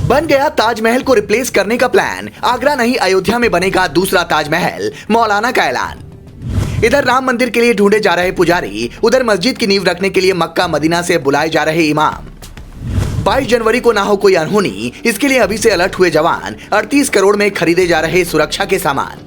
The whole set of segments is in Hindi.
बन गया ताजमहल को रिप्लेस करने का प्लान। आगरा नहीं अयोध्या में बनेगा दूसरा ताजमहल, मौलाना का ऐलान। इधर राम मंदिर के लिए ढूंढे जा रहे पुजारी, उधर मस्जिद की नींव रखने के लिए मक्का मदीना से बुलाए जा रहे इमाम। 22 जनवरी को ना हो कोई अनहोनी, इसके लिए अभी से अलर्ट हुए जवान। 38 करोड़ में खरीदे जा रहे सुरक्षा के सामान।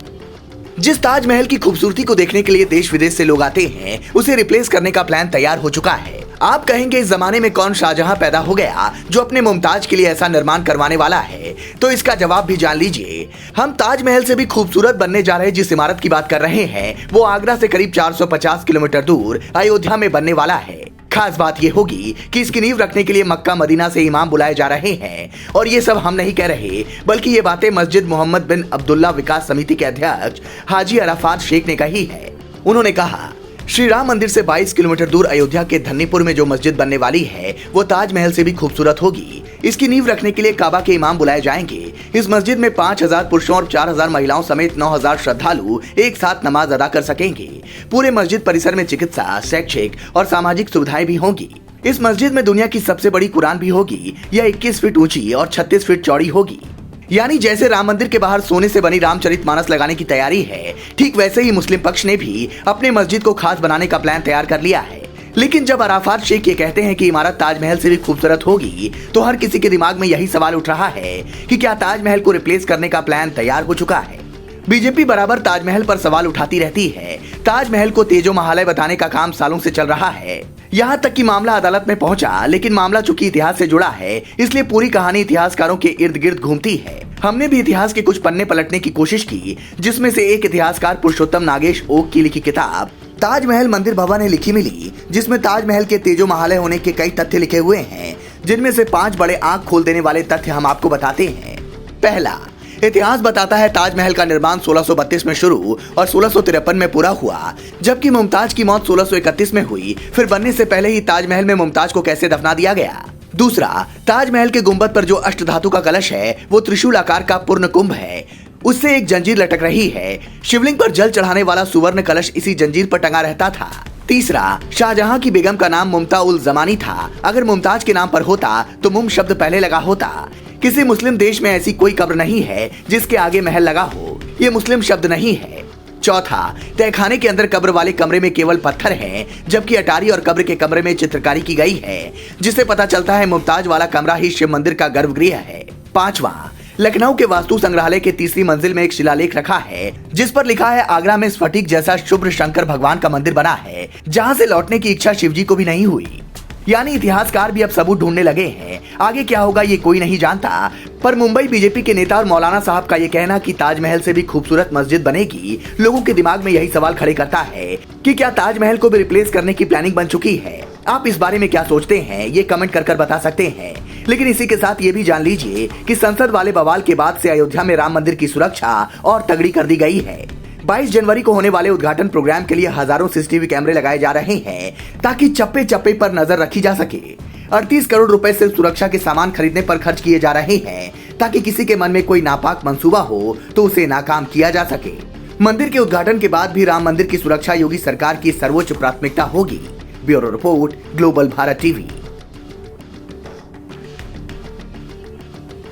जिस ताजमहल की खूबसूरती को देखने के लिए देश विदेश से लोग आते हैं, उसे रिप्लेस करने का प्लान तैयार हो चुका है। आप कहेंगे इस जमाने में कौन शाहजहां पैदा हो गया जो अपने मुमताज के लिए ऐसा निर्माण करवाने वाला है, तो इसका जवाब भी जान लीजिए। हम ताजमहल से भी खूबसूरत बनने जा रहे जिस इमारत की बात कर रहे हैं, वो आगरा से करीब 450 किलोमीटर दूर अयोध्या में बनने वाला है। खास बात ये होगी कि इसकी नींव रखने के लिए मक्का मदीना से इमाम बुलाए जा रहे हैं। और ये सब हम नहीं कह रहे, बल्कि ये बातें मस्जिद मोहम्मद बिन अब्दुल्ला विकास समिति के अध्यक्ष हाजी अराफात शेख ने कही है। उन्होंने कहा, श्री राम मंदिर से 22 किलोमीटर दूर अयोध्या के धन्नीपुर में जो मस्जिद बनने वाली है, वो ताजमहल से भी खूबसूरत होगी। इसकी नींव रखने के लिए काबा के इमाम बुलाए जाएंगे। इस मस्जिद में 5000 पुरुषों और 4000 महिलाओं समेत 9000 श्रद्धालु एक साथ नमाज अदा कर सकेंगे। पूरे मस्जिद परिसर में चिकित्सा, शैक्षिक और सामाजिक सुविधाएं भी होंगी। इस मस्जिद में दुनिया की सबसे बड़ी कुरान भी होगी। यह 21 फीट ऊंची और 36 फीट चौड़ी होगी। यानी जैसे राम मंदिर के बाहर सोने से बनी रामचरितमानस लगाने की तैयारी है, ठीक वैसे ही मुस्लिम पक्ष ने भी अपने मस्जिद को खास बनाने का प्लान तैयार कर लिया है। लेकिन जब अराफात शेख ये कहते हैं कि इमारत ताजमहल से भी खूबसूरत होगी, तो हर किसी के दिमाग में यही सवाल उठ रहा है कि क्या ताजमहल को रिप्लेस करने का प्लान तैयार हो चुका है। बीजेपी बराबर ताजमहल पर सवाल उठाती रहती है। ताजमहल को तेजो महालय बताने का काम सालों से चल रहा है। यहाँ तक कि मामला अदालत में पहुंचा, लेकिन मामला चूंकि इतिहास से जुड़ा है, इसलिए पूरी कहानी इतिहासकारों के इर्द गिर्द घूमती है। हमने भी इतिहास के कुछ पन्ने पलटने की कोशिश की, जिसमें से एक इतिहासकार पुरुषोत्तम नागेश ओक की लिखी किताब ताजमहल मंदिर भवन ने लिखी मिली, जिसमें ताजमहल के तेजो महालय होने के कई तथ्य लिखे हुए हैं, जिनमें से 5 बड़े आंख खोल देने वाले तथ्य हम आपको बताते हैं। पहला, इतिहास बताता है ताजमहल का निर्माण 1632 में शुरू और 1653 में पूरा हुआ, जबकि मुमताज की मौत 1631 में हुई। फिर बनने से पहले ही ताजमहल में मुमताज को कैसे दफना दिया गया। दूसरा, ताजमहल के गुंबद पर जो अष्टधातु का कलश है, वो त्रिशूल आकार का पूर्ण कुंभ है। उससे एक जंजीर लटक रही है। शिवलिंग पर जल चढ़ाने वाला सुवर्ण कलश इसी जंजीर पर टंगा रहता था। तीसरा, शाहजहां की बेगम का नाम मुमता उल जमानी था। अगर मुमताज के नाम पर होता तो मुम शब्द पहले लगा होता। किसी मुस्लिम देश में ऐसी कोई कब्र नहीं है जिसके आगे महल लगा हो। ये मुस्लिम शब्द नहीं है। चौथा, तहखाने के अंदर कब्र वाले कमरे में केवल पत्थर हैं, जबकि अटारी और कब्र के कमरे में चित्रकारी की गई है, जिससे पता चलता है मुमताज वाला कमरा ही शिव मंदिर का गर्भगृह है। पांचवा, लखनऊ के वास्तु संग्रहालय के तीसरी मंजिल में एक शिलालेख रखा है, जिस पर लिखा है आगरा में स्फटिक जैसा शुभ्र शंकर भगवान का मंदिर बना है, जहां से लौटने की इच्छा शिवजी को भी नहीं हुई। यानी इतिहासकार भी अब सबूत ढूंढने लगे हैं। आगे क्या होगा ये कोई नहीं जानता, पर मुंबई बीजेपी के नेता और मौलाना साहब का ये कहना कि ताजमहल से भी खूबसूरत मस्जिद बनेगी, लोगों के दिमाग में यही सवाल खड़े करता है कि क्या ताजमहल को भी रिप्लेस करने की प्लानिंग बन चुकी है। आप इस बारे में क्या सोचते हैं, ये कमेंट कर बता सकते हैं। लेकिन इसी के साथ ये भी जान लीजिए कि संसद वाले बवाल के बाद से अयोध्या में राम मंदिर की सुरक्षा और तगड़ी कर दी गई है। 22 जनवरी को होने वाले उद्घाटन प्रोग्राम के लिए हजारों सीसीटीवी कैमरे लगाए जा रहे हैं, ताकि चप्पे चप्पे पर नजर रखी जा सके। 38 करोड़ रुपए सिर्फ सुरक्षा के सामान खरीदने पर खर्च किए जा रहे हैं, ताकि किसी के मन में कोई नापाक मंसूबा हो तो उसे नाकाम किया जा सके। मंदिर के उद्घाटन के बाद भी राम मंदिर की सुरक्षा योगी सरकार की सर्वोच्च प्राथमिकता होगी। Bureau report, global Bharat TV.